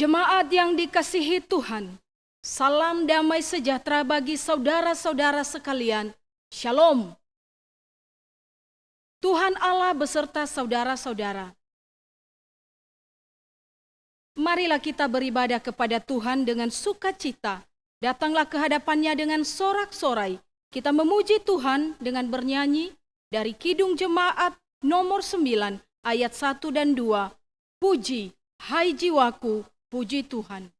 Jemaat yang dikasihi Tuhan, salam damai sejahtera bagi saudara-saudara sekalian. Shalom. Tuhan Allah beserta saudara-saudara. Marilah kita beribadah kepada Tuhan dengan sukacita. Datanglah ke hadapannya dengan sorak-sorai. Kita memuji Tuhan dengan bernyanyi dari Kidung Jemaat nomor 9 ayat 1 dan 2. Puji, hai jiwaku, puji Tuhan.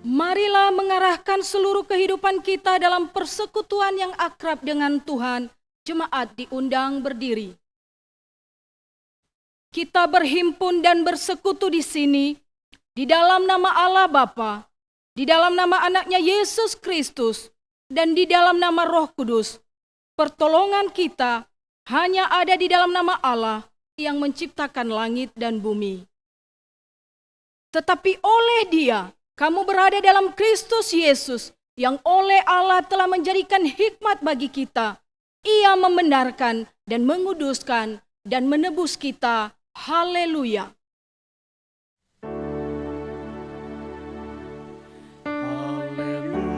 Marilah mengarahkan seluruh kehidupan kita dalam persekutuan yang akrab dengan Tuhan. Jemaat diundang berdiri. Kita berhimpun dan bersekutu di sini, di dalam nama Allah Bapa, di dalam nama anaknya Yesus Kristus, dan di dalam nama Roh Kudus. Pertolongan kita hanya ada di dalam nama Allah yang menciptakan langit dan bumi. Tetapi oleh Dia, kamu berada dalam Kristus Yesus, yang oleh Allah telah menjadikan hikmat bagi kita. Ia membenarkan dan menguduskan dan menebus kita. Haleluya. Haleluya.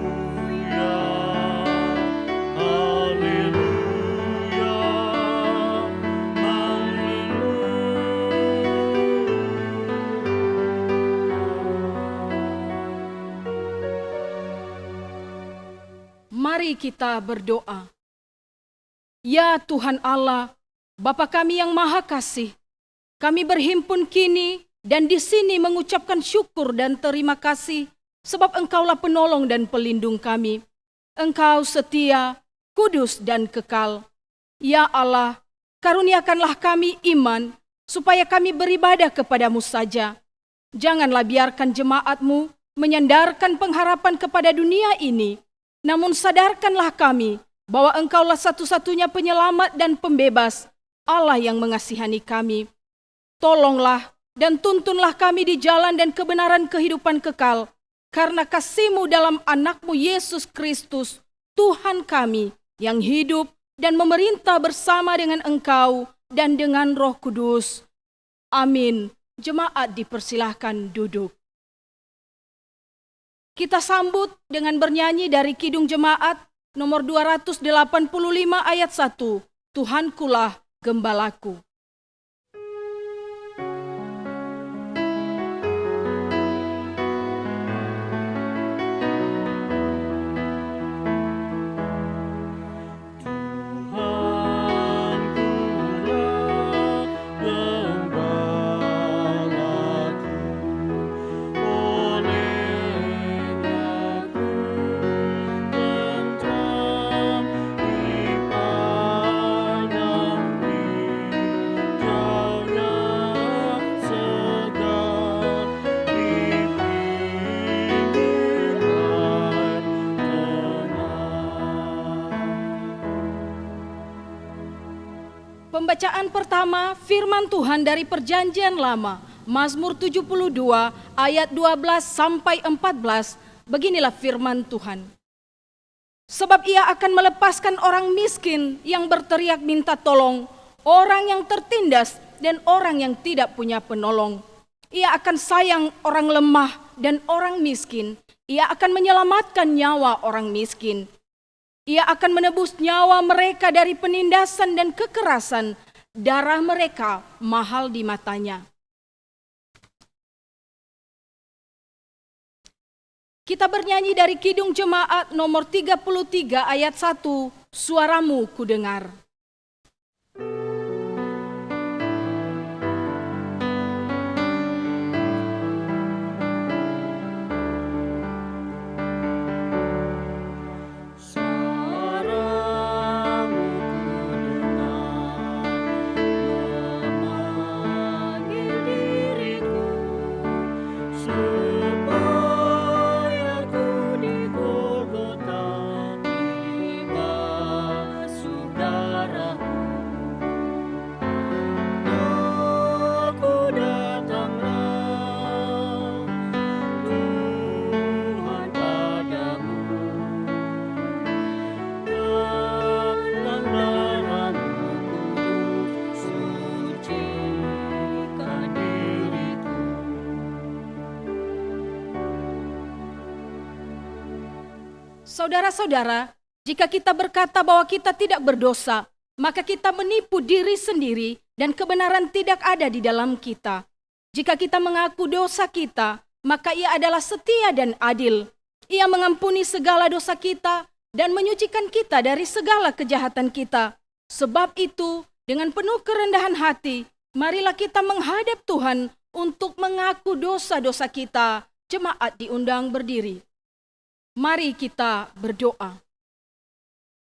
Mari kita berdoa. Ya Tuhan Allah, Bapa kami yang Maha Kasih, kami berhimpun kini dan di sini mengucapkan syukur dan terima kasih sebab Engkaulah penolong dan pelindung kami. Engkau setia, kudus dan kekal. Ya Allah, karuniakanlah kami iman supaya kami beribadah kepadamu saja. Janganlah biarkan jemaat-Mu menyandarkan pengharapan kepada dunia ini, namun sadarkanlah kami bahwa Engkaulah satu-satunya penyelamat dan pembebas, Allah yang mengasihani kami. Tolonglah dan tuntunlah kami di jalan dan kebenaran kehidupan kekal, karena kasih-Mu dalam anak-Mu Yesus Kristus, Tuhan kami, yang hidup dan memerintah bersama dengan Engkau dan dengan Roh Kudus. Amin. Jemaat dipersilahkan duduk. Kita sambut dengan bernyanyi dari Kidung Jemaat nomor 285 ayat 1. Tuhankulah gembalaku. Pembacaan pertama firman Tuhan dari Perjanjian Lama, Mazmur 72 ayat 12 sampai 14. Beginilah firman Tuhan. Sebab Ia akan melepaskan orang miskin yang berteriak minta tolong, orang yang tertindas dan orang yang tidak punya penolong. Ia akan sayang orang lemah dan orang miskin. Ia akan menyelamatkan nyawa orang miskin. Ia akan menebus nyawa mereka dari penindasan dan kekerasan. Darah mereka mahal di matanya. Kita bernyanyi dari Kidung Jemaat nomor 33 ayat 1. Suaramu kudengar. Saudara-saudara, jika kita berkata bahwa kita tidak berdosa, maka kita menipu diri sendiri dan kebenaran tidak ada di dalam kita. Jika kita mengaku dosa kita, maka Ia adalah setia dan adil. Ia mengampuni segala dosa kita dan menyucikan kita dari segala kejahatan kita. Sebab itu, dengan penuh kerendahan hati, marilah kita menghadap Tuhan untuk mengaku dosa-dosa kita. Jemaat diundang berdiri. Mari kita berdoa.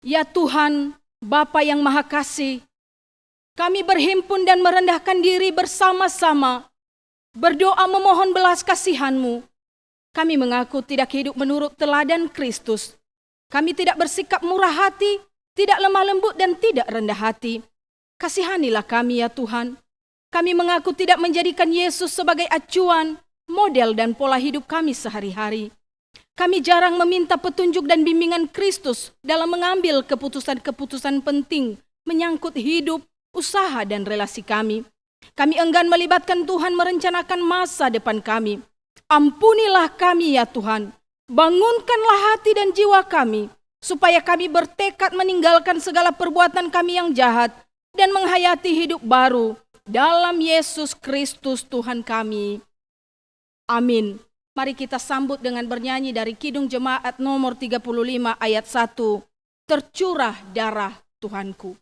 Ya Tuhan, Bapa yang Maha Kasih, kami berhimpun dan merendahkan diri bersama-sama, berdoa memohon belas kasihan-Mu. Kami mengaku tidak hidup menurut teladan Kristus. Kami tidak bersikap murah hati, tidak lemah lembut dan tidak rendah hati. Kasihanilah kami ya Tuhan. Kami mengaku tidak menjadikan Yesus sebagai acuan, model dan pola hidup kami sehari-hari. Kami jarang meminta petunjuk dan bimbingan Kristus dalam mengambil keputusan-keputusan penting menyangkut hidup, usaha, dan relasi kami. Kami enggan melibatkan Tuhan merencanakan masa depan kami. Ampunilah kami ya Tuhan. Bangunkanlah hati dan jiwa kami, supaya kami bertekad meninggalkan segala perbuatan kami yang jahat dan menghayati hidup baru dalam Yesus Kristus Tuhan kami. Amin. Mari kita sambut dengan bernyanyi dari Kidung Jemaat nomor 35 ayat 1. Tercurah darah Tuhanku.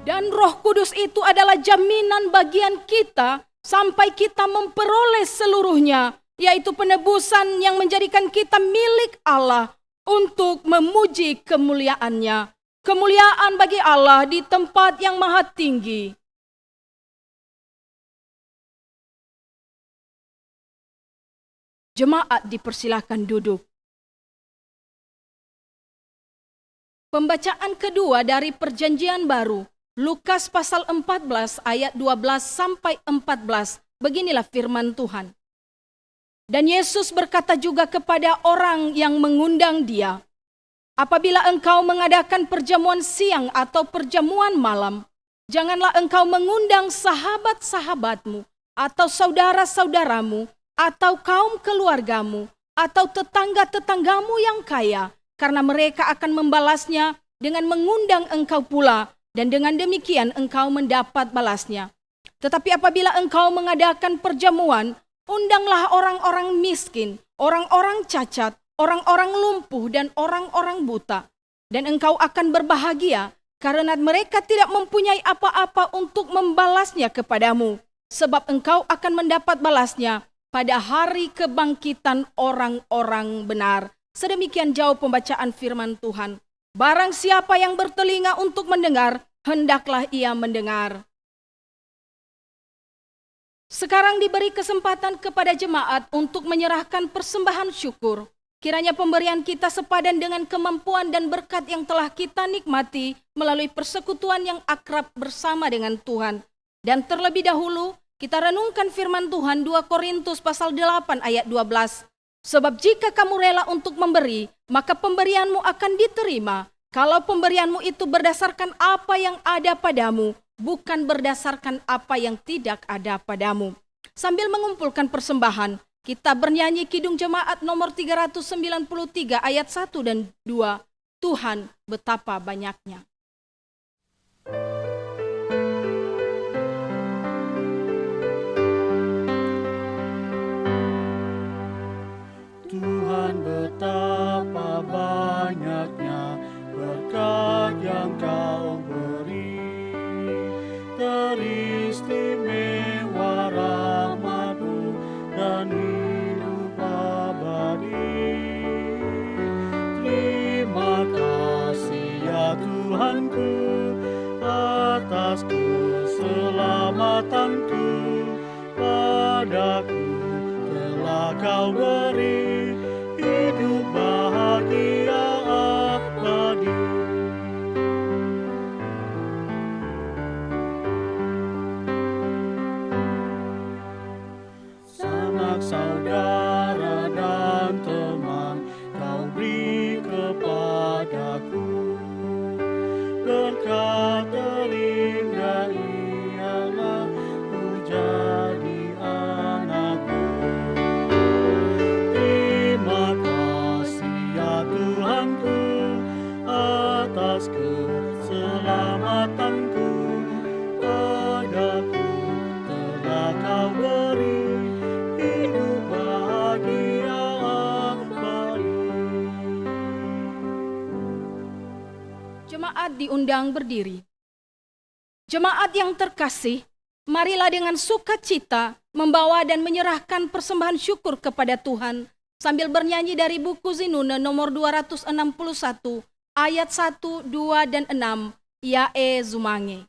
Dan Roh Kudus itu adalah jaminan bagian kita sampai kita memperoleh seluruhnya, yaitu penebusan yang menjadikan kita milik Allah untuk memuji kemuliaan-Nya. Kemuliaan bagi Allah di tempat yang maha tinggi. Jemaat dipersilakan duduk. Pembacaan kedua dari Perjanjian Baru, Lukas pasal 14 ayat 12 sampai 14. Beginilah firman Tuhan. Dan Yesus berkata juga kepada orang yang mengundang Dia, apabila engkau mengadakan perjamuan siang atau perjamuan malam, janganlah engkau mengundang sahabat-sahabatmu atau saudara-saudaramu atau kaum keluargamu atau tetangga-tetanggamu yang kaya, karena mereka akan membalasnya dengan mengundang engkau pula, dan dengan demikian engkau mendapat balasnya. Tetapi apabila engkau mengadakan perjamuan, undanglah orang-orang miskin, orang-orang cacat, orang-orang lumpuh, dan orang-orang buta. Dan engkau akan berbahagia, karena mereka tidak mempunyai apa-apa untuk membalasnya kepadamu. Sebab engkau akan mendapat balasnya pada hari kebangkitan orang-orang benar. Sedemikian jauh pembacaan firman Tuhan. Barang siapa yang bertelinga untuk mendengar, hendaklah ia mendengar. Sekarang diberi kesempatan kepada jemaat untuk menyerahkan persembahan syukur. Kiranya pemberian kita sepadan dengan kemampuan dan berkat yang telah kita nikmati melalui persekutuan yang akrab bersama dengan Tuhan. Dan terlebih dahulu, kita renungkan firman Tuhan 2 Korintus pasal 8 ayat 12. Sebab jika kamu rela untuk memberi, maka pemberianmu akan diterima. Kalau pemberianmu itu berdasarkan apa yang ada padamu, bukan berdasarkan apa yang tidak ada padamu. Sambil mengumpulkan persembahan, kita bernyanyi Kidung Jemaat nomor 393 ayat 1 dan 2. Tuhan betapa banyaknya. Tuhan betapa banyaknya berkat yang Kau beri, teristimewa rahmat-Mu dan hidup abadi. Terima kasih ya Tuhanku atas keselamatan-Ku, padaku telah Kau beri hidup bahagia abadi. Sanak saudara dan teman Kau beri kepadaku, berkat terindah ialah ku jadi anak-Mu. Terima kasih ya Tuhanku atas keselamatan-Ku, padaku telah Kau beri hidup bahagia abadi. Jemaat diundang berdiri. Jemaat yang terkasih, marilah dengan sukacita membawa dan menyerahkan persembahan syukur kepada Tuhan sambil bernyanyi dari buku Zinune nomor 261 ayat 1, 2, dan 6, Yae Zumange.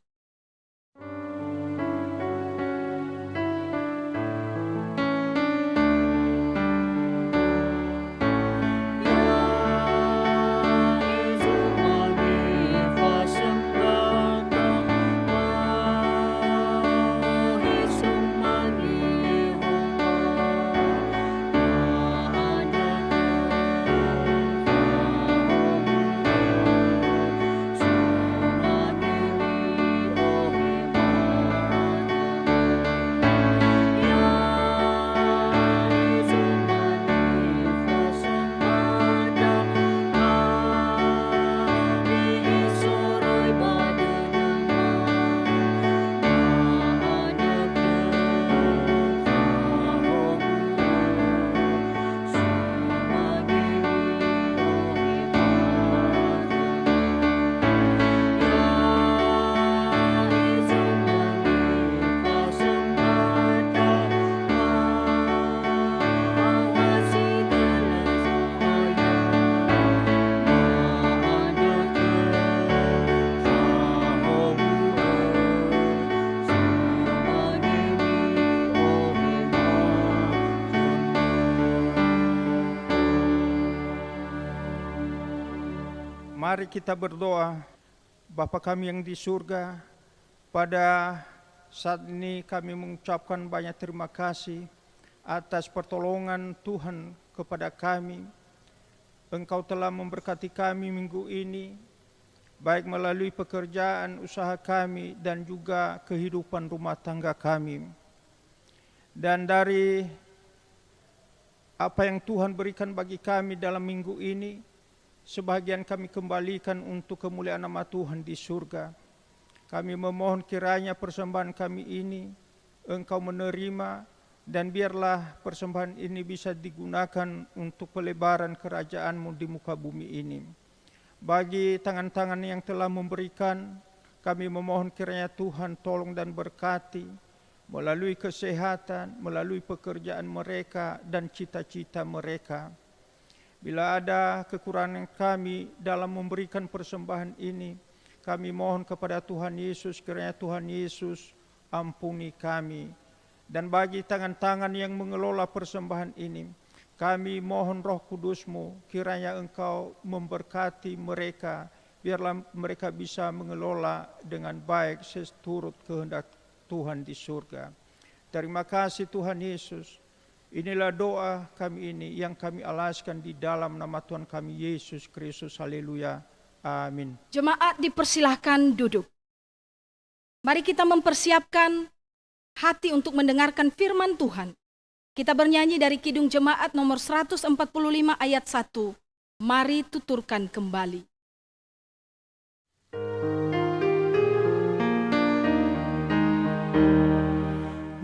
Mari kita berdoa. Bapa kami yang di surga, pada saat ini kami mengucapkan banyak terima kasih atas pertolongan Tuhan kepada kami. Engkau telah memberkati kami minggu ini, baik melalui pekerjaan usaha kami dan juga kehidupan rumah tangga kami. Dan dari apa yang Tuhan berikan bagi kami dalam minggu ini, sebahagian kami kembalikan untuk kemuliaan nama Tuhan di surga. Kami memohon kiranya persembahan kami ini Engkau menerima, dan biarlah persembahan ini bisa digunakan untuk pelebaran kerajaan-Mu di muka bumi ini. Bagi tangan-tangan yang telah memberikan, kami memohon kiranya Tuhan tolong dan berkati melalui kesehatan, melalui pekerjaan mereka dan cita-cita mereka. Bila ada kekurangan kami dalam memberikan persembahan ini, kami mohon kepada Tuhan Yesus, kiranya Tuhan Yesus ampuni kami. Dan bagi tangan-tangan yang mengelola persembahan ini, kami mohon Roh Kudus-Mu, kiranya Engkau memberkati mereka, biarlah mereka bisa mengelola dengan baik seturut kehendak Tuhan di surga. Terima kasih Tuhan Yesus. Inilah doa kami ini yang kami alaskan di dalam nama Tuhan kami Yesus Kristus. Haleluya. Amin. Jemaat dipersilahkan duduk. Mari kita mempersiapkan hati untuk mendengarkan firman Tuhan. Kita bernyanyi dari Kidung Jemaat nomor 145 ayat 1. Mari tuturkan kembali.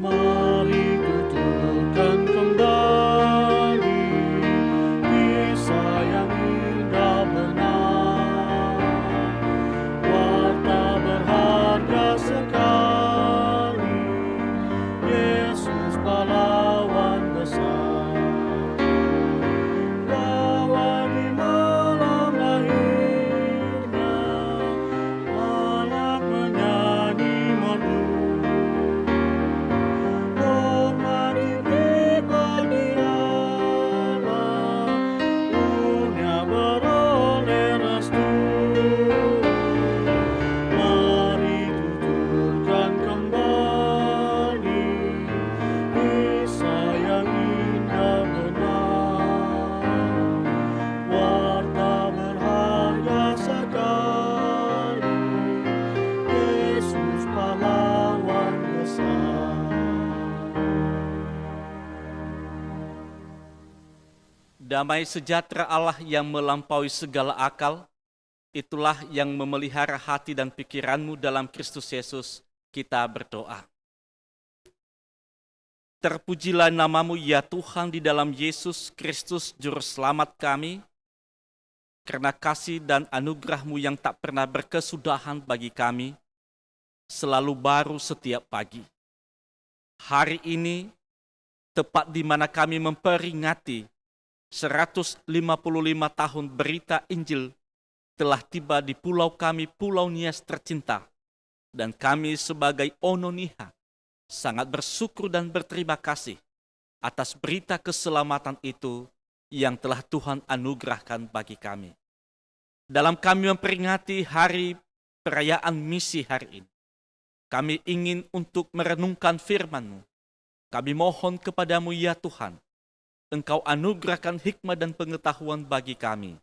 Mari tuturkan kembali kisah yang indah benar, warta berharga sekali, Yesus pahlawan besar. Bahwa di malam lahirnya, anak menyanyi merdu. Damai sejahtera Allah yang melampaui segala akal, itulah yang memelihara hati dan pikiranmu dalam Kristus Yesus. Kita berdoa. Terpujilah namamu ya Tuhan di dalam Yesus Kristus Juru Selamat kami, karena kasih dan anugerah-Mu yang tak pernah berkesudahan bagi kami, selalu baru setiap pagi. hari ini tepat di mana kami memperingati 155 tahun berita Injil telah tiba di pulau kami, Pulau Nias tercinta. Dan kami sebagai Ononiha sangat bersyukur dan berterima kasih atas berita keselamatan itu yang telah Tuhan anugerahkan bagi kami. Dalam kami memperingati hari perayaan misi hari ini, kami ingin untuk merenungkan firman-Mu. Kami mohon kepadamu ya Tuhan, Engkau anugerahkan hikmah dan pengetahuan bagi kami.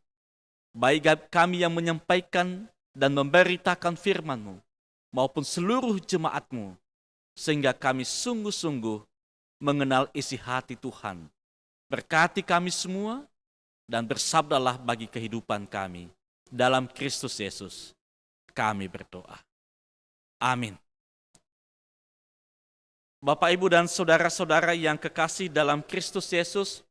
Baik kami yang menyampaikan dan memberitakan firman-Mu, maupun seluruh jemaat-Mu, sehingga kami sungguh-sungguh mengenal isi hati Tuhan. Berkati kami semua, dan bersabdalah bagi kehidupan kami. Dalam Kristus Yesus, kami berdoa. Amin. Bapak, Ibu, dan saudara-saudara yang kekasih dalam Kristus Yesus,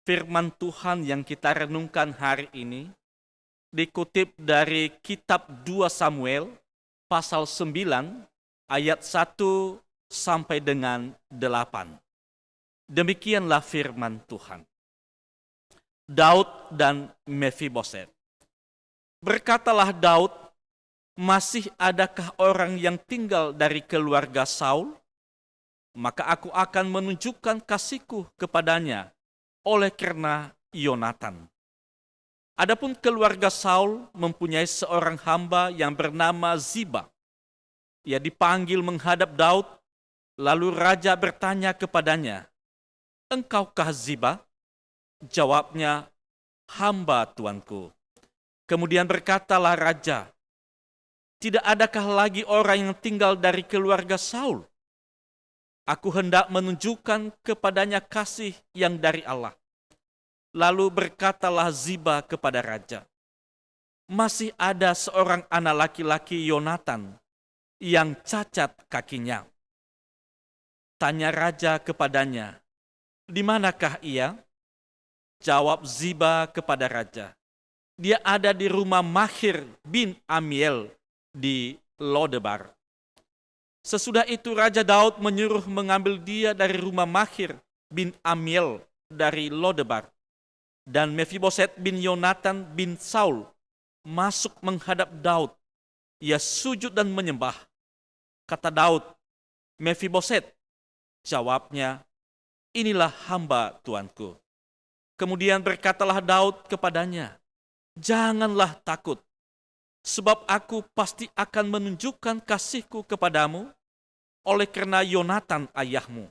firman Tuhan yang kita renungkan hari ini dikutip dari kitab 2 Samuel pasal 9 ayat 1 sampai dengan 8. Demikianlah firman Tuhan. Daud dan Mefiboset. Berkatalah Daud, masih adakah orang yang tinggal dari keluarga Saul? Maka aku akan menunjukkan kasihku kepadanya oleh karena Yonatan. Adapun keluarga Saul mempunyai seorang hamba yang bernama Ziba. Ia dipanggil menghadap Daud, lalu raja bertanya kepadanya, "Engkaukah Ziba?" Jawabnya, "Hamba tuanku." Kemudian berkatalah raja, "Tidak adakah lagi orang yang tinggal dari keluarga Saul? Aku hendak menunjukkan kepadanya kasih yang dari Allah." Lalu berkatalah Ziba kepada raja, "Masih ada seorang anak laki-laki Yonatan yang cacat kakinya." Tanya raja kepadanya, "Di manakah ia?" Jawab Ziba kepada raja, "Dia ada di rumah Mahir bin Amiel di Lodebar." Sesudah itu Raja Daud menyuruh mengambil dia dari rumah Mahir bin Amiel dari Lodebar. Dan Mefiboset bin Yonatan bin Saul masuk menghadap Daud. Ia sujud dan menyembah. Kata Daud, "Mefiboset." Jawabnya, "Inilah hamba tuanku." Kemudian berkatalah Daud kepadanya, "Janganlah takut, sebab aku pasti akan menunjukkan kasihku kepadamu oleh karena Yonatan ayahmu.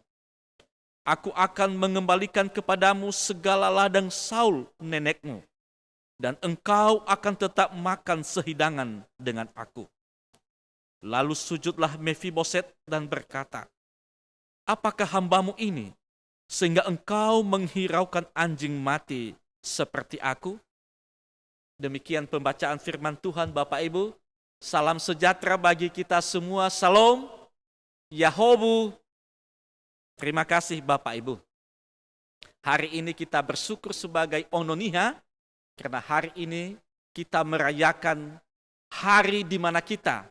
Aku akan mengembalikan kepadamu segala ladang Saul nenekmu, dan engkau akan tetap makan sehidangan dengan aku." Lalu sujudlah Mefiboset dan berkata, "Apakah hambamu ini, sehingga engkau menghiraukan anjing mati seperti aku?" Demikian pembacaan firman Tuhan, Bapak Ibu. Salam sejahtera bagi kita semua. Salam Yahobu. Terima kasih Bapak Ibu. Hari ini kita bersyukur sebagai Ononiha, karena hari ini kita merayakan hari di mana kita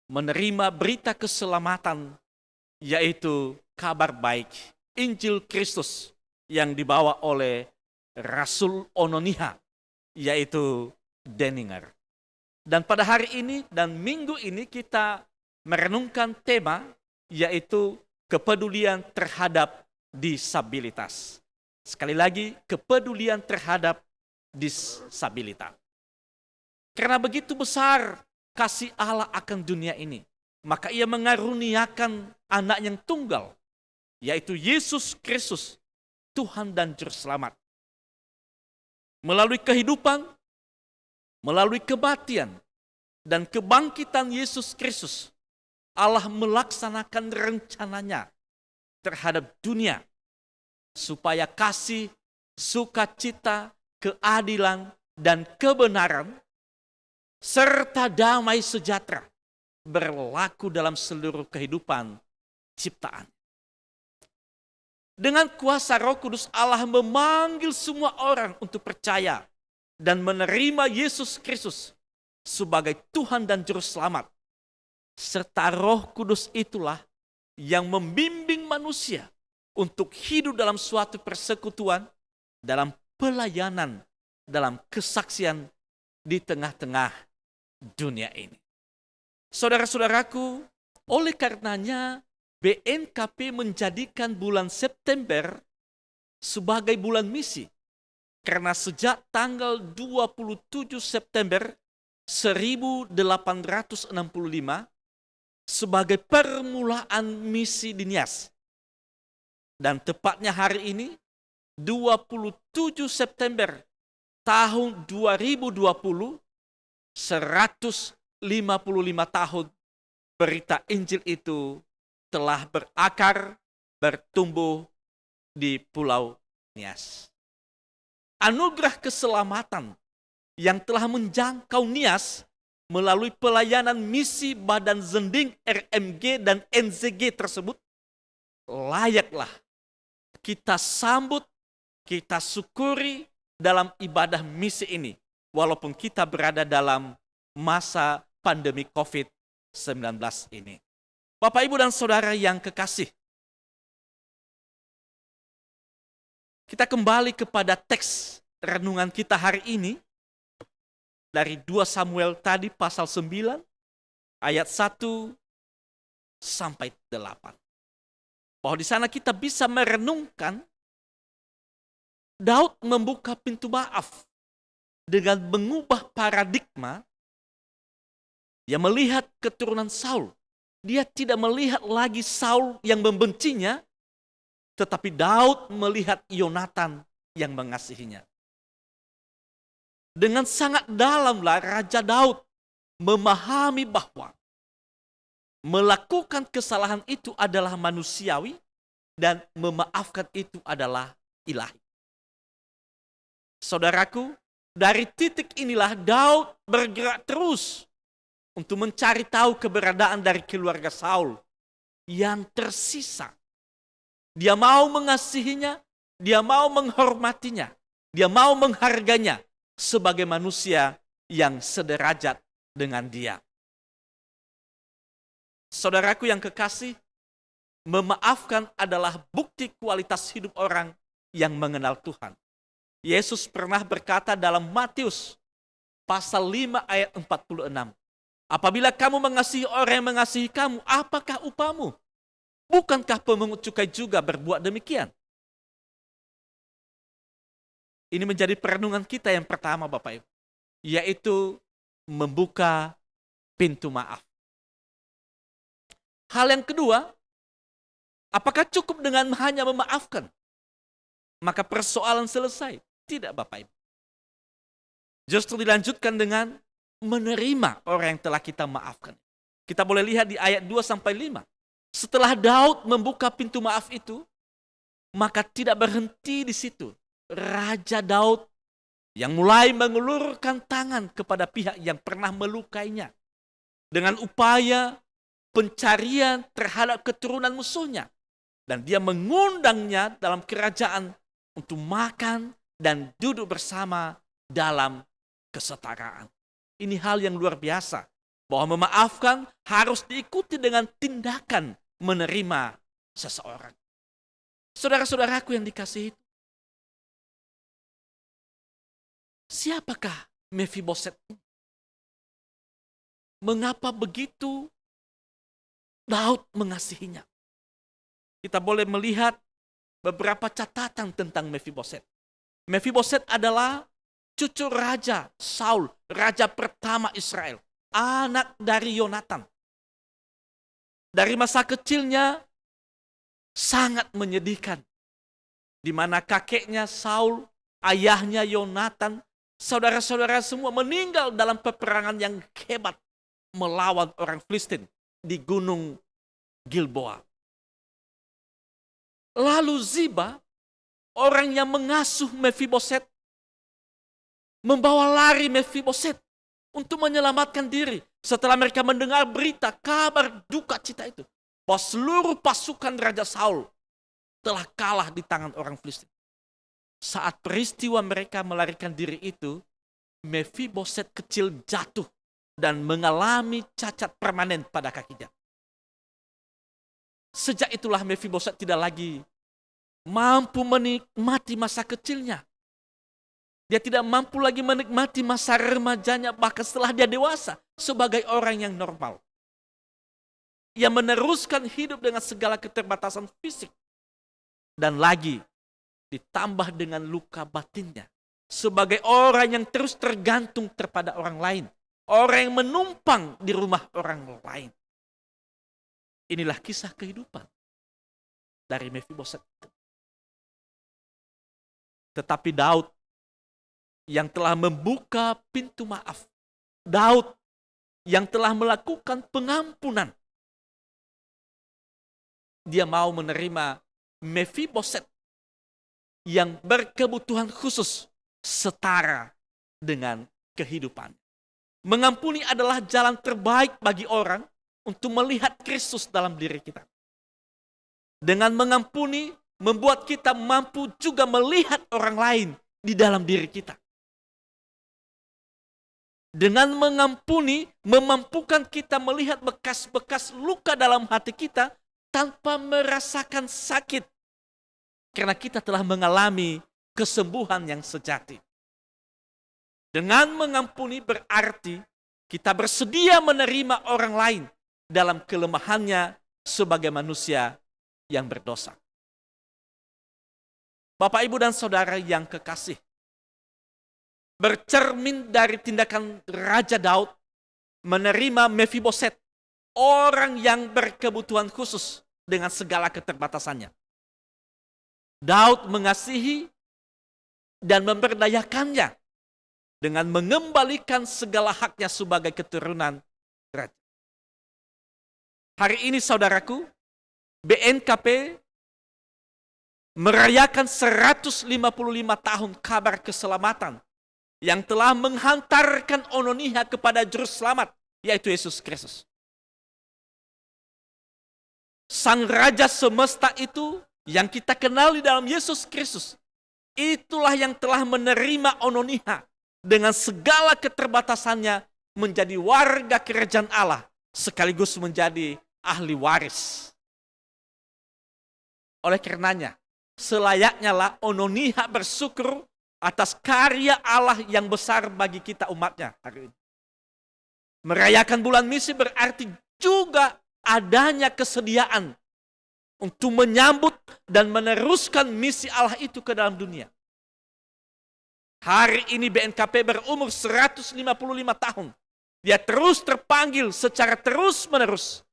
menerima berita keselamatan, yaitu kabar baik, Injil Kristus yang dibawa oleh Rasul Ononiha, yaitu Denninger. Dan pada hari ini dan minggu ini kita merenungkan tema, yaitu kepedulian terhadap disabilitas. Sekali lagi, kepedulian terhadap disabilitas. Karena begitu besar kasih Allah akan dunia ini, maka ia mengaruniakan anak yang tunggal, yaitu Yesus Kristus, Tuhan dan Juru Selamat. Melalui kehidupan, melalui kematian, dan kebangkitan Yesus Kristus, Allah melaksanakan rencananya terhadap dunia, supaya kasih, sukacita, keadilan, dan kebenaran, serta damai sejahtera berlaku dalam seluruh kehidupan ciptaan. Dengan kuasa Roh Kudus, Allah memanggil semua orang untuk percaya dan menerima Yesus Kristus sebagai Tuhan dan Juru Selamat. Serta Roh Kudus itulah yang membimbing manusia untuk hidup dalam suatu persekutuan, dalam pelayanan, dalam kesaksian di tengah-tengah dunia ini. Saudara-saudaraku, oleh karenanya BNKP menjadikan bulan September sebagai bulan misi. Karena sejak tanggal 27 September 1865 sebagai permulaan misi di Nias. Dan tepatnya hari ini 27 September tahun 2020, 155 tahun berita Injil itu telah berakar, bertumbuh di Pulau Nias. Anugerah keselamatan yang telah menjangkau Nias melalui pelayanan misi Badan Zending RMG dan NZG tersebut layaklah kita sambut, kita syukuri dalam ibadah misi ini, walaupun kita berada dalam masa pandemi COVID-19 ini. Bapak, Ibu, dan Saudara yang kekasih, kita kembali kepada teks renungan kita hari ini dari 2 Samuel tadi pasal 9 ayat 1 sampai 8. Bahwa di sana kita bisa merenungkan Daud membuka pintu maaf dengan mengubah paradigma. Dia melihat keturunan Saul. Dia tidak melihat lagi Saul yang membencinya, tetapi Daud melihat Yonatan yang mengasihinya. Dengan sangat dalamlah Raja Daud memahami bahwa melakukan kesalahan itu adalah manusiawi dan memaafkan itu adalah ilahi. Saudaraku, dari titik inilah Daud bergerak terus untuk mencari tahu keberadaan dari keluarga Saul yang tersisa. Dia mau mengasihinya, dia mau menghormatinya, dia mau menghargainya sebagai manusia yang sederajat dengan dia. Saudaraku yang kekasih, memaafkan adalah bukti kualitas hidup orang yang mengenal Tuhan. Yesus pernah berkata dalam Matius pasal 5 ayat 46. Apabila kamu mengasihi orang yang mengasihi kamu, apakah upamu? Bukankah pemungut cukai juga berbuat demikian? Ini menjadi perenungan kita yang pertama, Bapak Ibu, yaitu membuka pintu maaf. Hal yang kedua, apakah cukup dengan hanya memaafkan maka persoalan selesai? Tidak, Bapak Ibu. Justru dilanjutkan dengan menerima orang yang telah kita maafkan. Kita boleh lihat di ayat 2-5. Setelah Daud membuka pintu maaf itu, maka tidak berhenti di situ. Raja Daud yang mulai mengulurkan tangan kepada pihak yang pernah melukainya dengan upaya pencarian terhadap keturunan musuhnya. Dan dia mengundangnya dalam kerajaan untuk makan dan duduk bersama dalam kesetaraan. Ini hal yang luar biasa. Bahwa memaafkan harus diikuti dengan tindakan menerima seseorang. Saudara-saudaraku yang dikasihi, siapakah Mephiboset? Mengapa begitu Daud mengasihinya? Kita boleh melihat beberapa catatan tentang Mephiboset. Mephiboset adalah cucu Raja Saul, raja pertama Israel, anak dari Yonatan. Dari masa kecilnya sangat menyedihkan, di mana kakeknya Saul, ayahnya Yonatan, saudara-saudara semua meninggal dalam peperangan yang hebat melawan orang Filistin di Gunung Gilboa. Lalu Ziba, orang yang mengasuh Mephiboset, membawa lari Mephiboset untuk menyelamatkan diri setelah mereka mendengar berita, kabar duka cita itu, bahwa seluruh pasukan Raja Saul telah kalah di tangan orang Filistin. Saat peristiwa mereka melarikan diri itu, Mephiboset kecil jatuh dan mengalami cacat permanen pada kakinya. Sejak itulah Mephiboset tidak lagi mampu menikmati masa kecilnya. Dia tidak mampu lagi menikmati masa remajanya, bahkan setelah dia dewasa sebagai orang yang normal. Ia meneruskan hidup dengan segala keterbatasan fisik. Dan lagi ditambah dengan luka batinnya. Sebagai orang yang terus tergantung kepada orang lain. Orang yang menumpang di rumah orang lain. Inilah kisah kehidupan dari Mephiboset. Tetapi Daud yang telah membuka pintu maaf. Daud yang telah melakukan pengampunan. Dia mau menerima Mephiboset yang berkebutuhan khusus setara dengan kehidupan. Mengampuni adalah jalan terbaik bagi orang untuk melihat Kristus dalam diri kita. Dengan mengampuni, membuat kita mampu juga melihat orang lain di dalam diri kita. Dengan mengampuni, memampukan kita melihat bekas-bekas luka dalam hati kita tanpa merasakan sakit. Karena kita telah mengalami kesembuhan yang sejati. Dengan mengampuni berarti kita bersedia menerima orang lain dalam kelemahannya sebagai manusia yang berdosa. Bapak, Ibu, dan Saudara yang kekasih, bercermin dari tindakan Raja Daud menerima Mephiboset, orang yang berkebutuhan khusus dengan segala keterbatasannya. Daud mengasihi dan memberdayakannya dengan mengembalikan segala haknya sebagai keturunan raja. Hari ini saudaraku, BNKP merayakan 155 tahun kabar keselamatan yang telah menghantarkan Ononiha kepada Juru Selamat, yaitu Yesus Kristus. Sang Raja semesta itu yang kita kenal di dalam Yesus Kristus, itulah yang telah menerima Ononiha dengan segala keterbatasannya menjadi warga kerajaan Allah, sekaligus menjadi ahli waris. Oleh karenanya, selayaknya lah Ononiha bersyukur atas karya Allah yang besar bagi kita umatnya hari ini. Merayakan bulan misi berarti juga adanya kesediaan untuk menyambut dan meneruskan misi Allah itu ke dalam dunia. Hari ini BNKP berumur 155 tahun. Dia terus terpanggil secara terus-menerus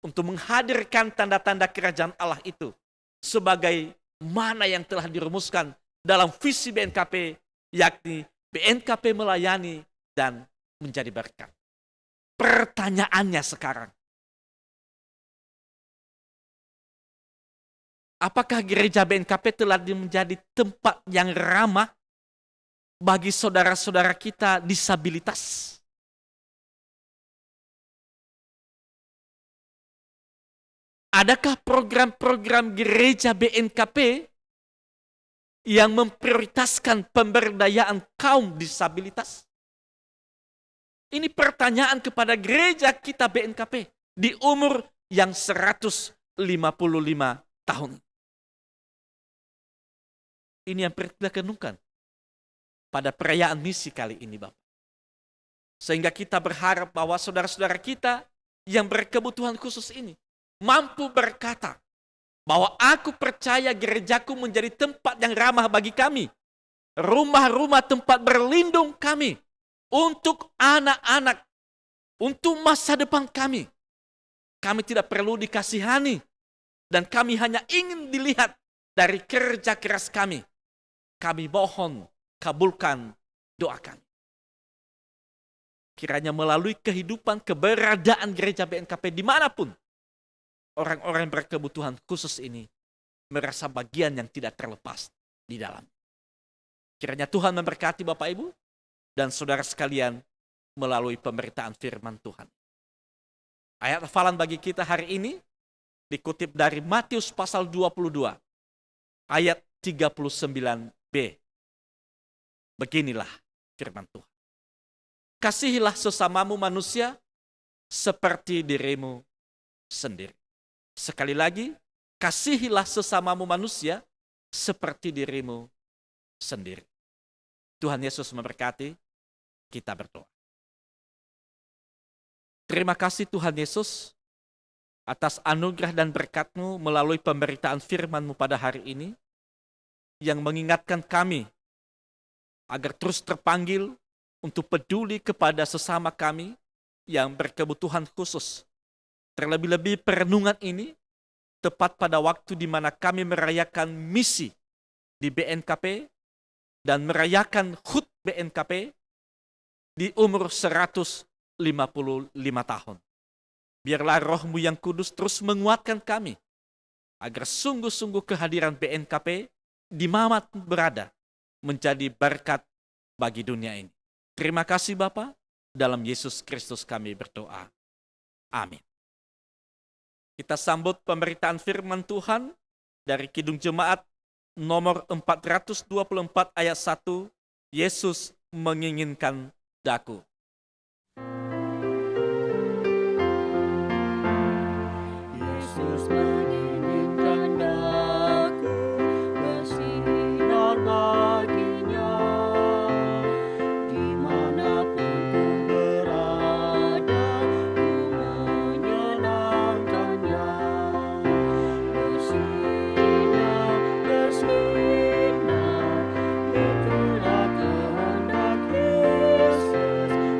untuk menghadirkan tanda-tanda kerajaan Allah itu sebagai mana yang telah dirumuskan dalam visi BNKP, yakni BNKP melayani dan menjadi berkat. Pertanyaannya sekarang, apakah gereja BNKP telah menjadi tempat yang ramah bagi saudara-saudara kita disabilitas? Adakah program-program gereja BNKP yang memprioritaskan pemberdayaan kaum disabilitas? Ini pertanyaan kepada gereja kita BNKP di umur yang 155 tahun. Ini yang kita renungkan pada perayaan misi kali ini, Bapak. Sehingga kita berharap bahwa saudara-saudara kita yang berkebutuhan khusus ini mampu berkata bahwa aku percaya gerejaku menjadi tempat yang ramah bagi kami. Rumah-rumah tempat berlindung kami. Untuk anak-anak. Untuk masa depan kami. Kami tidak perlu dikasihani. Dan kami hanya ingin dilihat dari kerja keras kami. Kami mohon kabulkan doa kami. Kiranya melalui kehidupan keberadaan gereja BNKP dimanapun, orang-orang yang berkebutuhan khusus ini merasa bagian yang tidak terlepas di dalam. Kiranya Tuhan memberkati Bapak Ibu dan saudara sekalian melalui pemberitaan firman Tuhan. Ayat hafalan bagi kita hari ini dikutip dari Matius pasal 22 ayat 39b. Beginilah firman Tuhan. Kasihilah sesamamu manusia seperti dirimu sendiri. Sekali lagi, kasihilah sesamamu manusia seperti dirimu sendiri. Tuhan Yesus memberkati, kita berdoa. Terima kasih Tuhan Yesus atas anugerah dan berkat-Mu melalui pemberitaan firman-Mu pada hari ini yang mengingatkan kami agar terus terpanggil untuk peduli kepada sesama kami yang berkebutuhan khusus. Terlebih-lebih perenungan ini tepat pada waktu di mana kami merayakan misi di BNKP dan merayakan HUT BNKP di umur 155 tahun. Biarlah Roh-Mu yang kudus terus menguatkan kami agar sungguh-sungguh kehadiran BNKP di mana berada menjadi berkat bagi dunia ini. Terima kasih Bapa, dalam Yesus Kristus kami berdoa. Amin. Kita sambut pemberitaan firman Tuhan dari Kidung Jemaat nomor 424 ayat 1, Yesus menginginkan daku. Yesus menginginkan daku bersinar baginya, dimanapun ku berada, ku menyenangkannya. Bersinar, bersinar, itulah kehendak Yesus.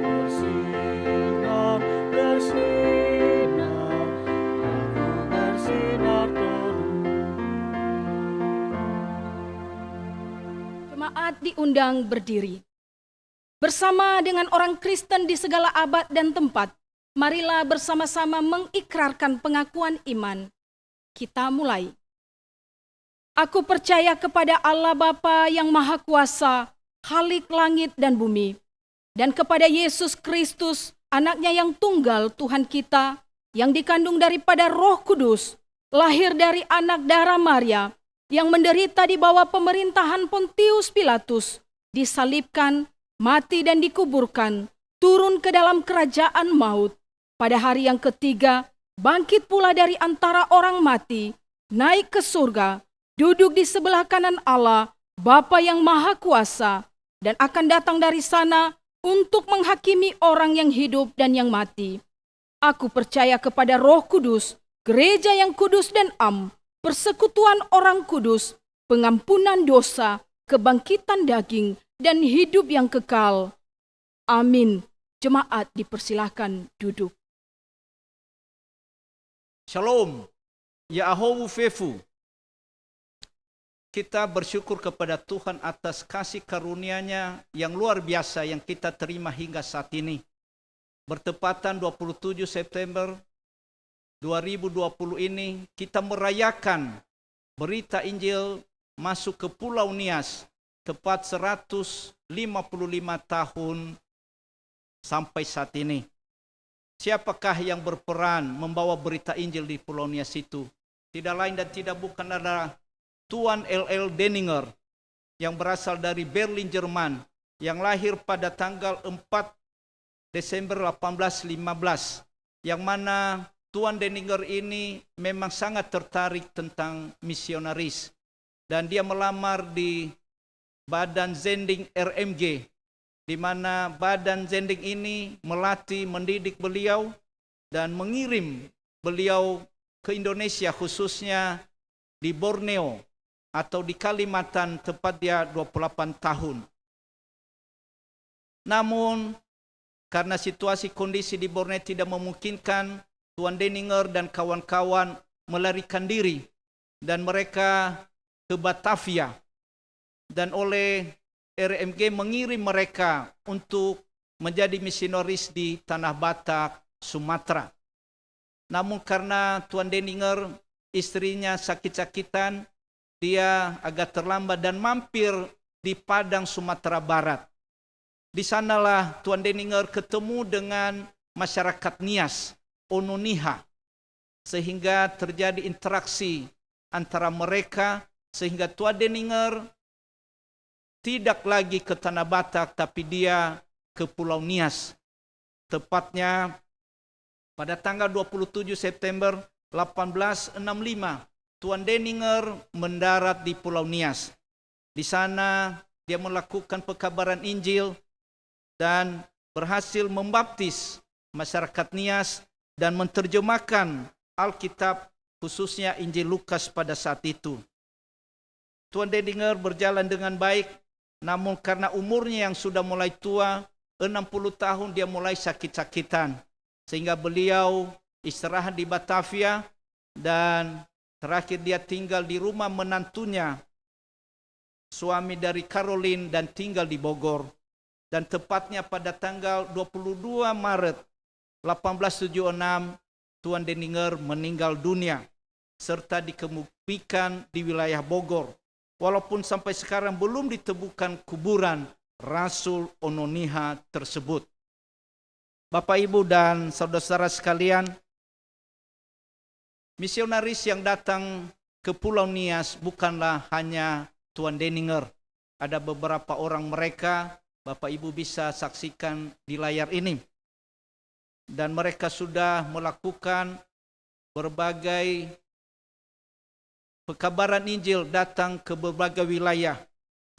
Bersinar, bersinar, aku bersinar terus. Jemaat diundang berdiri. Bersama dengan orang Kristen di segala abad dan tempat, marilah bersama-sama mengikrarkan pengakuan iman. Kita mulai. Aku percaya kepada Allah Bapa yang Maha Kuasa, Khalik langit dan bumi, dan kepada Yesus Kristus, Anaknya yang tunggal Tuhan kita, yang dikandung daripada Roh Kudus, lahir dari anak darah Maria, yang menderita di bawah pemerintahan Pontius Pilatus, disalibkan, mati dan dikuburkan, turun ke dalam kerajaan maut. Pada hari yang ketiga, bangkit pula dari antara orang mati, naik ke surga, duduk di sebelah kanan Allah, Bapa yang Maha Kuasa, dan akan datang dari sana untuk menghakimi orang yang hidup dan yang mati. Aku percaya kepada Roh Kudus, gereja yang kudus dan am, persekutuan orang kudus, pengampunan dosa, kebangkitan daging, dan hidup yang kekal. Amin. Jemaat dipersilahkan duduk. Shalom, Yahowu Fefu. Kita bersyukur kepada Tuhan atas kasih karunia-Nya yang luar biasa yang kita terima hingga saat ini. Bertepatan 27 September 2020 ini, kita merayakan berita Injil masuk ke Pulau Nias, tepat 155 tahun sampai saat ini. Siapakah yang berperan membawa berita Injil di Pulau Nias itu? Tidak lain dan tidak bukan adalah Tuan L.L. Denninger yang berasal dari Berlin, Jerman, yang lahir pada tanggal 4 Desember 1815, yang mana Tuan Denninger ini memang sangat tertarik tentang misionaris, dan dia melamar di Badan Zending RMG, di mana Badan Zending ini melatih, mendidik beliau, dan mengirim beliau ke Indonesia, khususnya di Borneo, atau di Kalimantan, tepat dia 28 tahun. Namun, karena situasi kondisi di Borneo tidak memungkinkan, Tuan Denninger dan kawan-kawan melarikan diri, dan mereka ke Batavia, dan oleh RMG mengirim mereka untuk menjadi misionaris di Tanah Batak, Sumatera. Namun karena Tuan Denninger, istrinya sakit-sakitan, dia agak terlambat dan mampir di Padang, Sumatera Barat. Di sanalah Tuan Denninger ketemu dengan masyarakat Nias, Ononiha, sehingga terjadi interaksi antara mereka, sehingga Tuan Denninger tidak lagi ke Tanah Batak, tapi dia ke Pulau Nias. Tepatnya pada tanggal 27 September 1865, Tuan Denninger mendarat di Pulau Nias. Di sana dia melakukan pekabaran Injil dan berhasil membaptis masyarakat Nias dan menerjemahkan Alkitab, khususnya Injil Lukas pada saat itu. Tuan Denninger berjalan dengan baik, namun karena umurnya yang sudah mulai tua, 60 tahun dia mulai sakit-sakitan. Sehingga beliau istirahat di Batavia dan terakhir dia tinggal di rumah menantunya, suami dari Caroline, dan tinggal di Bogor. Dan tepatnya pada tanggal 22 Maret 1876, Tuan Denninger meninggal dunia serta dikebumikan di wilayah Bogor. Walaupun sampai sekarang belum ditemukan kuburan Rasul Ononiha tersebut. Bapak, Ibu, dan saudara-saudara sekalian, misionaris yang datang ke Pulau Nias bukanlah hanya Tuan Denninger. Ada beberapa orang mereka, Bapak Ibu bisa saksikan di layar ini. Dan mereka sudah melakukan berbagai pekabaran Injil datang ke berbagai wilayah,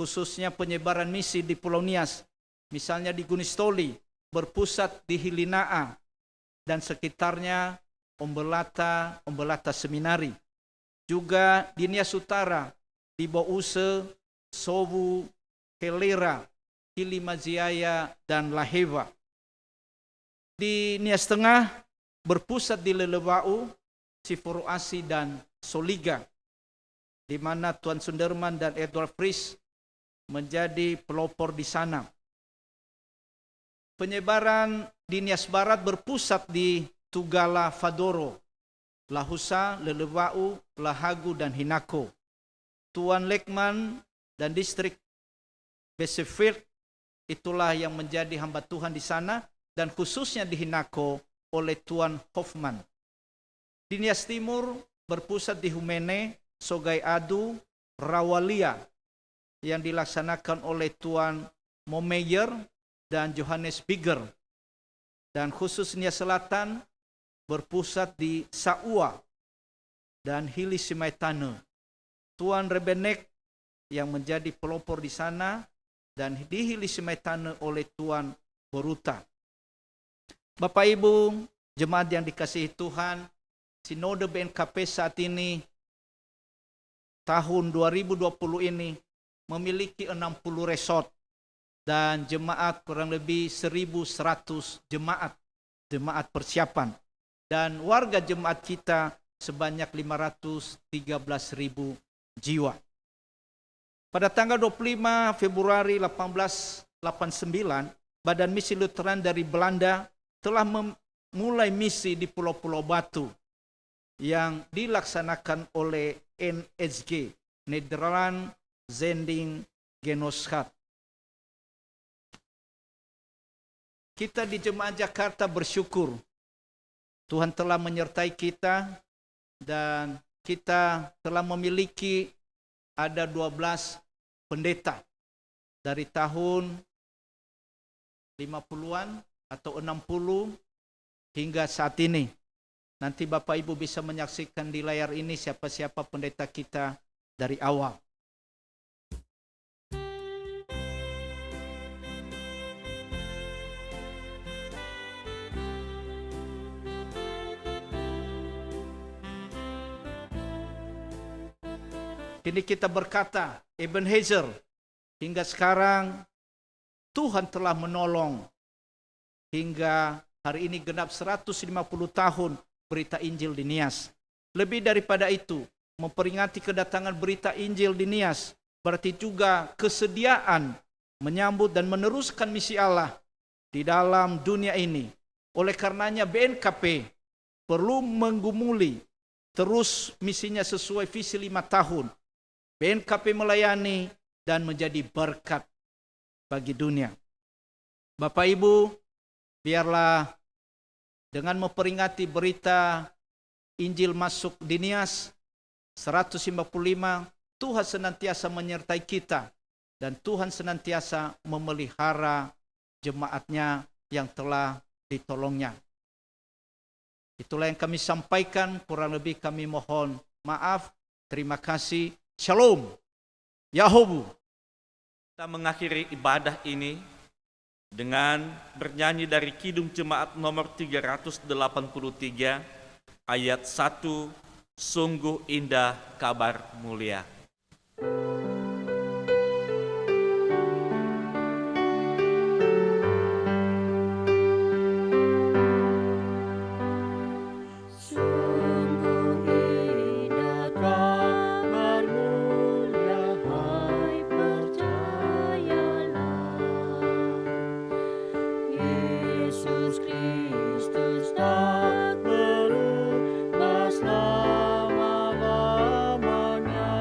khususnya penyebaran misi di Pulau Nias. Misalnya di Gunistoli, berpusat di Hilinaa dan sekitarnya, Ombelata Seminari. Juga di Nias Utara, di Bouse, Sowu, Kelera, Kilimaziaya, dan Laheva. Di Nias Tengah, berpusat di Lelewau, Sifuruasi, dan Soliga, di mana Tuan Sunderman dan Edward Fries menjadi pelopor di sana. Penyebaran di Nias Barat berpusat di Tugala Fadoro, Lahusa, Lelewau, Lahagu, dan Hinako. Tuan Lekman dan distrik Besefield itulah yang menjadi hamba Tuhan di sana, dan khususnya di Hinako oleh Tuan Hoffman. Di Nias Timur berpusat di Humene, Sogai Adu, Rawalia yang dilaksanakan oleh Tuan Momeyer dan Johannes Bigger. Dan khusus Nias Selatan berpusat di Saua dan Hili Simaitane. Tuan Rebenek yang menjadi pelopor di sana, dan di Hili Simaitane oleh Tuan Boruta. Bapak, Ibu, jemaat yang dikasihi Tuhan, Sinode BNKP saat ini tahun 2020 ini memiliki 60 resort dan jemaat kurang lebih 1.100 jemaat persiapan, dan warga jemaat kita sebanyak 513.000 jiwa. Pada tanggal 25 Februari 1889, Badan Misi Lutheran dari Belanda telah memulai misi di Pulau-Pulau Batu yang dilaksanakan oleh NSG, Nederland Zending Genootschap. Kita di Jemaat Jakarta bersyukur Tuhan telah menyertai kita, dan kita telah memiliki ada 12 pendeta dari tahun 50-an atau 60 hingga saat ini. Nanti Bapak Ibu bisa menyaksikan di layar ini siapa-siapa pendeta kita dari awal. Kini kita berkata, Ebenezer, hingga sekarang Tuhan telah menolong. Hingga hari ini genap 150 tahun berita Injil di Nias. Lebih daripada itu, memperingati kedatangan berita Injil di Nias berarti juga kesediaan menyambut dan meneruskan misi Allah di dalam dunia ini. Oleh karenanya BNKP perlu menggumuli terus misinya sesuai visi 5 tahun. BNKP melayani dan menjadi berkat bagi dunia. Bapak Ibu, biarlah dengan memperingati berita Injil masuk di Nias 155, Tuhan senantiasa menyertai kita dan Tuhan senantiasa memelihara jemaatnya yang telah ditolongnya. Itulah yang kami sampaikan, kurang lebih kami mohon maaf. Terima kasih. Shalom. Yahobu. Kita mengakhiri ibadah ini dengan bernyanyi dari Kidung Jemaat nomor 383 ayat 1, sungguh indah kabar mulia. Sungguh indah kabar mulia, hai percayalah. Yesus Kristus tak berubah selama-lamanya.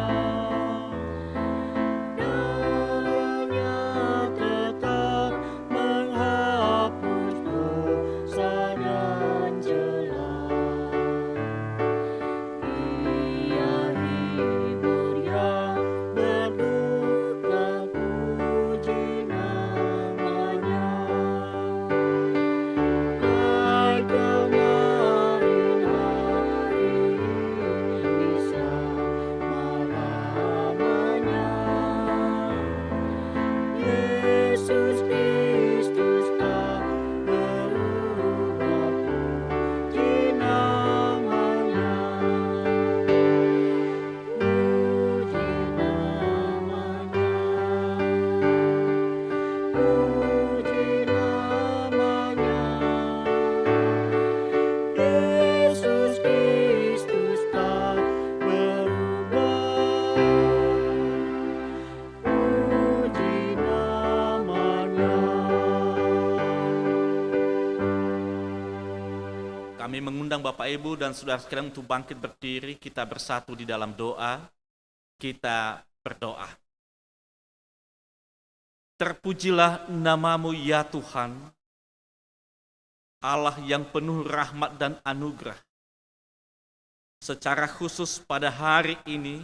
Darahnya tetap menghapus dosa dan celah. Ia hibur yang berduka, puji namanya. Hai kemarin hari ini selama-lamanya. Yesus Kristus tak berubah, puji namanya. Puji namanya. Puji namanya. Yesus Kristus tak berubah. Puji namanya. Kami mengundang Bapak Ibu dan saudara sekalian untuk bangkit berdiri, kita bersatu di dalam doa, kita berdoa. Terpujilah namamu ya Tuhan, Allah yang penuh rahmat dan anugerah. Secara khusus pada hari ini,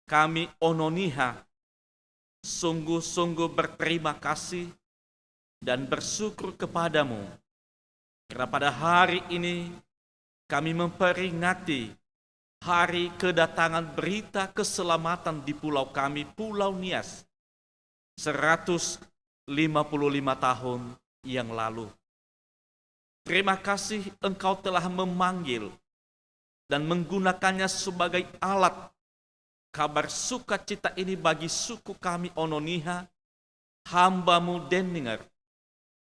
kami Ononiha sungguh-sungguh berterima kasih dan bersyukur kepadamu. Karena pada hari ini kami memperingati hari kedatangan berita keselamatan di pulau kami, Pulau Nias, 155 tahun yang lalu. Terima kasih Engkau telah memanggil dan menggunakannya sebagai alat kabar sukacita ini bagi suku kami Ononiha, hamba-Mu Denninger,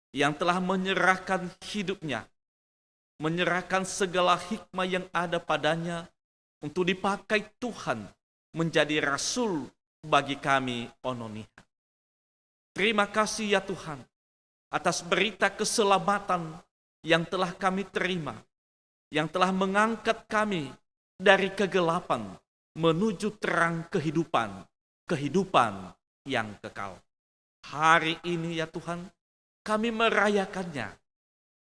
yang telah menyerahkan hidupnya, menyerahkan segala hikmah yang ada padanya untuk dipakai Tuhan menjadi rasul bagi kami Ononiha. Terima kasih ya Tuhan atas berita keselamatan yang telah kami terima, yang telah mengangkat kami dari kegelapan menuju terang kehidupan, kehidupan yang kekal. Hari ini ya Tuhan, kami merayakannya,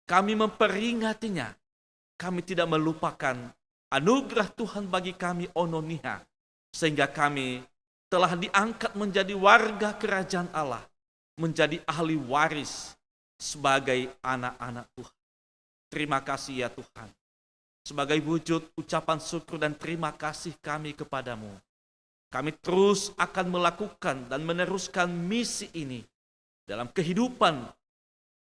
kami memperingatinya, kami tidak melupakan anugerah Tuhan bagi kami Ononiha, sehingga kami telah diangkat menjadi warga kerajaan Allah, menjadi ahli waris sebagai anak-anak Tuhan. Terima kasih ya Tuhan. Sebagai wujud ucapan syukur dan terima kasih kami kepadamu, kami terus akan melakukan dan meneruskan misi ini dalam kehidupan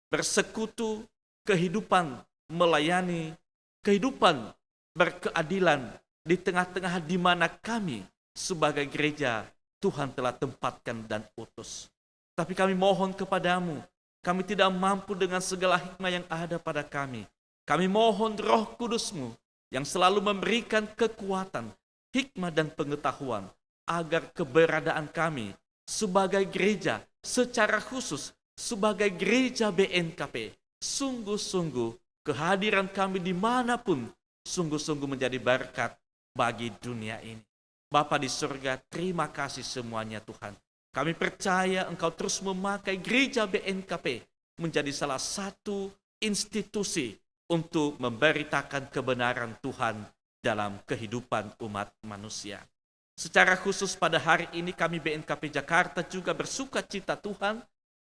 bersekutu, kehidupan melayani, kehidupan berkeadilan di tengah-tengah di mana kami sebagai gereja Tuhan telah tempatkan dan utus. Tapi kami mohon kepadamu, kami tidak mampu dengan segala hikmah yang ada pada kami. Kami mohon Roh Kudus-Mu yang selalu memberikan kekuatan, hikmah dan pengetahuan agar keberadaan kami sebagai gereja secara khusus sebagai gereja BNKP, sungguh-sungguh kehadiran kami dimanapun sungguh-sungguh menjadi berkat bagi dunia ini. Bapa di surga, terima kasih semuanya Tuhan. Kami percaya Engkau terus memakai gereja BNKP menjadi salah satu institusi untuk memberitakan kebenaran Tuhan dalam kehidupan umat manusia. Secara khusus pada hari ini kami BNKP Jakarta juga bersuka cita Tuhan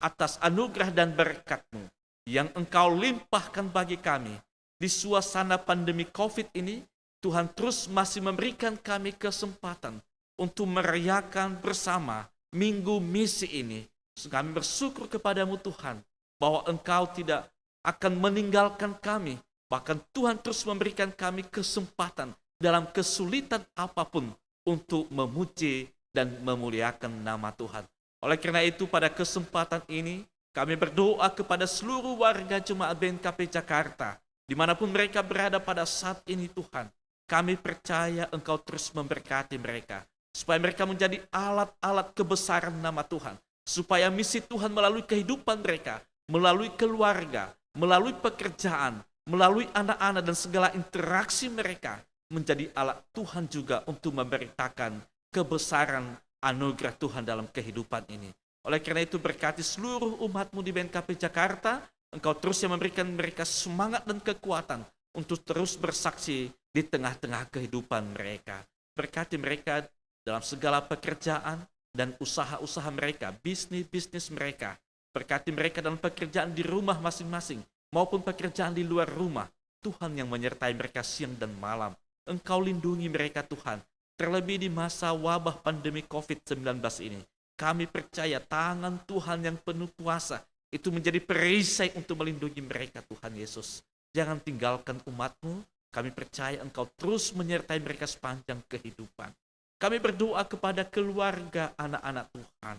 atas anugerah dan berkat-Mu yang Engkau limpahkan bagi kami di suasana pandemi COVID ini, Tuhan terus masih memberikan kami kesempatan untuk merayakan bersama Minggu Misi ini. Kami bersyukur kepadamu Tuhan, bahwa Engkau tidak akan meninggalkan kami. Bahkan Tuhan terus memberikan kami kesempatan dalam kesulitan apapun untuk memuji dan memuliakan nama Tuhan. Oleh karena itu pada kesempatan ini kami berdoa kepada seluruh warga Jemaat BNKP Jakarta, dimanapun mereka berada pada saat ini Tuhan. Kami percaya Engkau terus memberkati mereka, supaya mereka menjadi alat-alat kebesaran nama Tuhan. Supaya misi Tuhan melalui kehidupan mereka, melalui keluarga, melalui pekerjaan, melalui anak-anak dan segala interaksi mereka, menjadi alat Tuhan juga untuk memberitakan kebesaran anugerah Tuhan dalam kehidupan ini. Oleh karena itu berkati seluruh umatmu di BNKP Jakarta, Engkau terus yang memberikan mereka semangat dan kekuatan untuk terus bersaksi di tengah-tengah kehidupan mereka. Berkati mereka dalam segala pekerjaan dan usaha-usaha mereka, bisnis-bisnis mereka. Berkati mereka dalam pekerjaan di rumah masing-masing maupun pekerjaan di luar rumah. Tuhan yang menyertai mereka siang dan malam. Engkau lindungi mereka Tuhan. Terlebih di masa wabah pandemi COVID-19 ini. Kami percaya tangan Tuhan yang penuh kuasa itu menjadi perisai untuk melindungi mereka Tuhan Yesus. Jangan tinggalkan umat-Mu. Kami percaya Engkau terus menyertai mereka sepanjang kehidupan. Kami berdoa kepada keluarga anak-anak Tuhan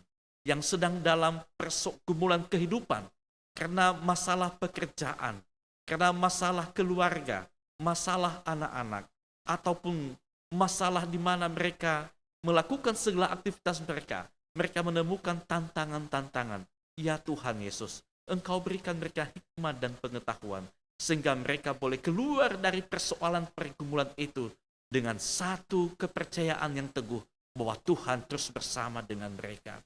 yang sedang dalam pergumulan kehidupan karena masalah pekerjaan, karena masalah keluarga, masalah anak-anak, ataupun masalah di mana mereka melakukan segala aktivitas mereka. Mereka menemukan tantangan-tantangan. Ya Tuhan Yesus, Engkau berikan mereka hikmat dan pengetahuan, sehingga mereka boleh keluar dari persoalan pergumulan itu dengan satu kepercayaan yang teguh bahwa Tuhan terus bersama dengan mereka.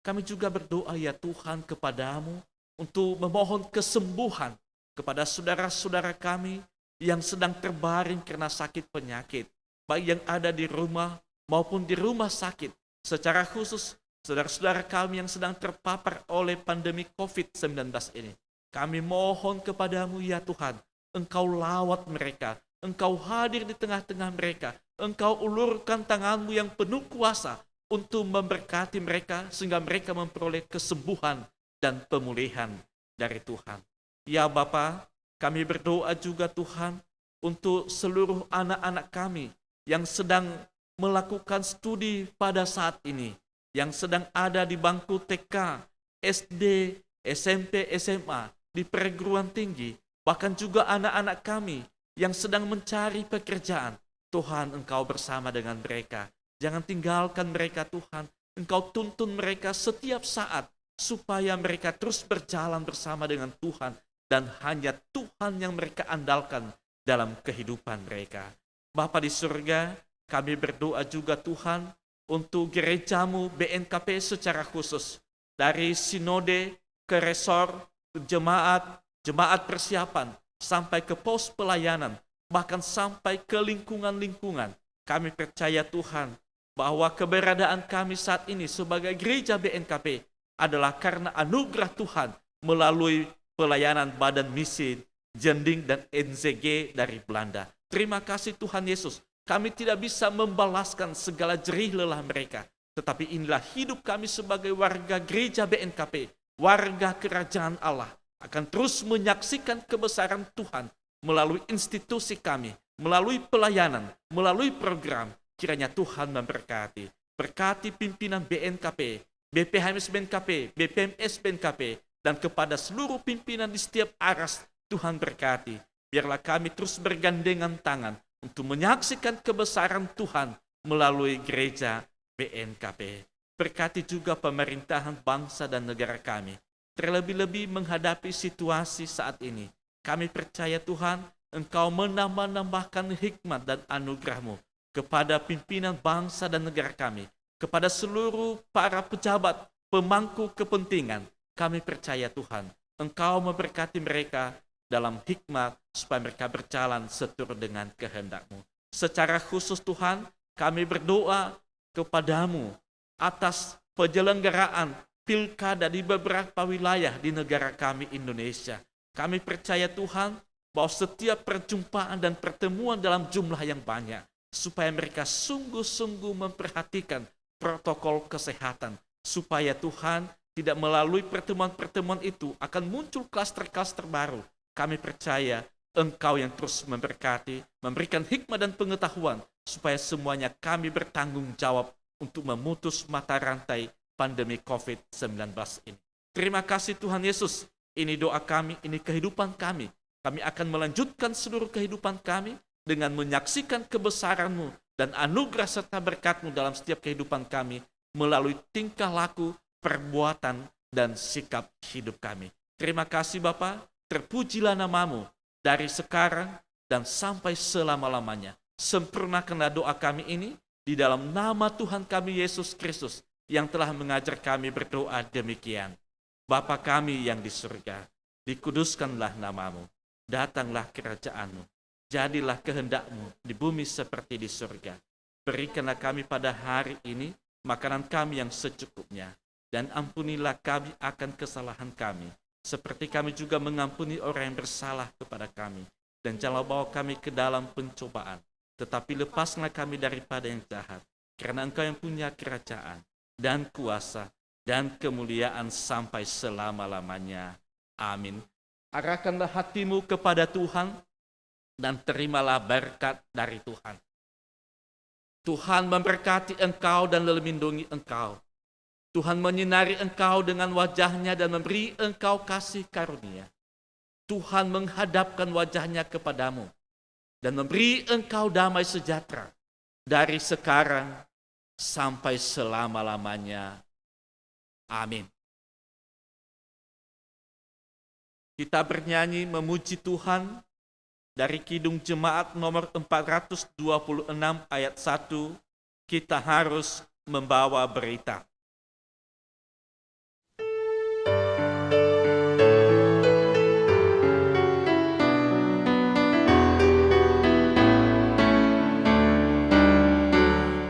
Kami juga berdoa ya Tuhan kepadamu untuk memohon kesembuhan kepada saudara-saudara kami yang sedang terbaring karena sakit penyakit, baik yang ada di rumah maupun di rumah sakit. Secara khusus saudara-saudara kami yang sedang terpapar oleh pandemi COVID-19 ini. Kami mohon kepadamu ya Tuhan, Engkau lawat mereka, Engkau hadir di tengah-tengah mereka, Engkau ulurkan tanganmu yang penuh kuasa untuk memberkati mereka sehingga mereka memperoleh kesembuhan dan pemulihan dari Tuhan. Ya Bapa, kami berdoa juga Tuhan untuk seluruh anak-anak kami yang sedang melakukan studi pada saat ini, yang sedang ada di bangku TK, SD, SMP, SMA, di perguruan tinggi, bahkan juga anak-anak kami yang sedang mencari pekerjaan. Tuhan, Engkau bersama dengan mereka. Jangan tinggalkan mereka Tuhan. Engkau tuntun mereka setiap saat supaya mereka terus berjalan bersama dengan Tuhan dan hanya Tuhan yang mereka andalkan dalam kehidupan mereka. Bapa di surga, kami berdoa juga Tuhan untuk gerejamu BNKP secara khusus. Dari sinode ke resor, jemaat persiapan, sampai ke pos pelayanan, bahkan sampai ke lingkungan-lingkungan. Kami percaya Tuhan bahwa keberadaan kami saat ini sebagai gereja BNKP adalah karena anugerah Tuhan melalui pelayanan Badan Misi Jending dan NZG dari Belanda. Terima kasih Tuhan Yesus. Kami tidak bisa membalaskan segala jerih lelah mereka. Tetapi inilah hidup kami sebagai warga gereja BNKP, warga kerajaan Allah, akan terus menyaksikan kebesaran Tuhan melalui institusi kami, melalui pelayanan, melalui program. Kiranya Tuhan memberkati. Berkati pimpinan BNKP, BPHMS BNKP, BPMS BNKP, dan kepada seluruh pimpinan di setiap aras, Tuhan berkati. Biarlah kami terus bergandengan tangan untuk menyaksikan kebesaran Tuhan melalui gereja BNKP. Berkati juga pemerintahan bangsa dan negara kami, terlebih-lebih menghadapi situasi saat ini. Kami percaya Tuhan, Engkau menambah-nambahkan hikmat dan anugerah-Mu kepada pimpinan bangsa dan negara kami, kepada seluruh para pejabat, pemangku kepentingan. Kami percaya Tuhan, Engkau memberkati mereka dalam hikmat supaya mereka berjalan seturut dengan kehendak-Mu. Secara khusus Tuhan, kami berdoa kepadamu atas penyelenggaraan pilkada di beberapa wilayah di negara kami Indonesia. Kami percaya Tuhan, bahwa setiap perjumpaan dan pertemuan dalam jumlah yang banyak, supaya mereka sungguh-sungguh memperhatikan protokol kesehatan, supaya Tuhan tidak melalui pertemuan-pertemuan itu akan muncul klaster-klaster baru. Kami percaya Engkau yang terus memberkati, memberikan hikmah dan pengetahuan, supaya semuanya kami bertanggung jawab untuk memutus mata rantai pandemi COVID-19 ini. Terima kasih Tuhan Yesus, ini doa kami, ini kehidupan kami. Kami akan melanjutkan seluruh kehidupan kami dengan menyaksikan kebesaran-Mu dan anugerah serta berkat-Mu dalam setiap kehidupan kami, melalui tingkah laku, perbuatan, dan sikap hidup kami. Terima kasih Bapa, terpujilah nama-Mu dari sekarang dan sampai selama-lamanya. Sempurnakanlah doa kami ini di dalam nama Tuhan kami Yesus Kristus yang telah mengajar kami berdoa demikian. Bapa kami yang di surga, dikuduskanlah nama-Mu, datanglah kerajaan-Mu, jadilah kehendak-Mu di bumi seperti di surga. Berikanlah kami pada hari ini makanan kami yang secukupnya, dan ampunilah kami akan kesalahan kami, seperti kami juga mengampuni orang yang bersalah kepada kami. Dan janganlah bawa kami ke dalam pencobaan, tetapi lepaslah kami daripada yang jahat, karena Engkau yang punya kerajaan, dan kuasa, dan kemuliaan sampai selama-lamanya. Amin. Arahkanlah hatimu kepada Tuhan, dan terimalah berkat dari Tuhan. Tuhan memberkati engkau dan melindungi engkau. Tuhan menyinari engkau dengan wajah-Nya dan memberi engkau kasih karunia. Tuhan menghadapkan wajah-Nya kepadamu dan memberi engkau damai sejahtera dari sekarang sampai selama-lamanya. Amin. Kita bernyanyi memuji Tuhan dari Kidung Jemaat nomor 426 ayat 1. Kita harus membawa berita.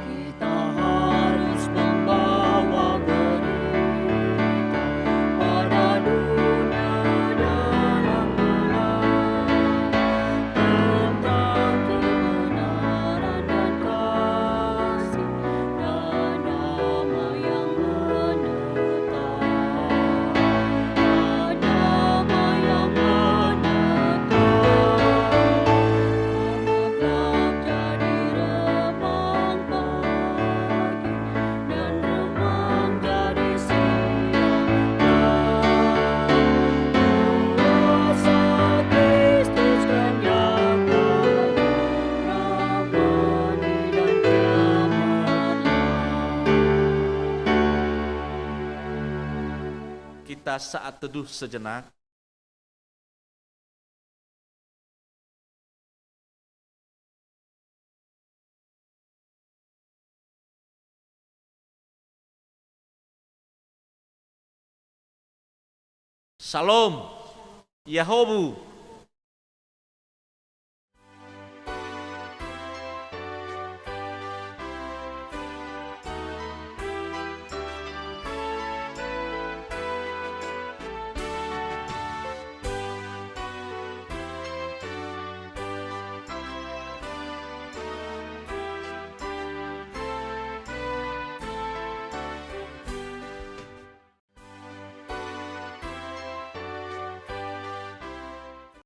Kita harus membawa berita pada dunia dalam gelap, tentang kebenaran dan kasih dan nama yang menetap, nama yang menetap. Kita saat teduh sejenak. Shalom, Yahobu.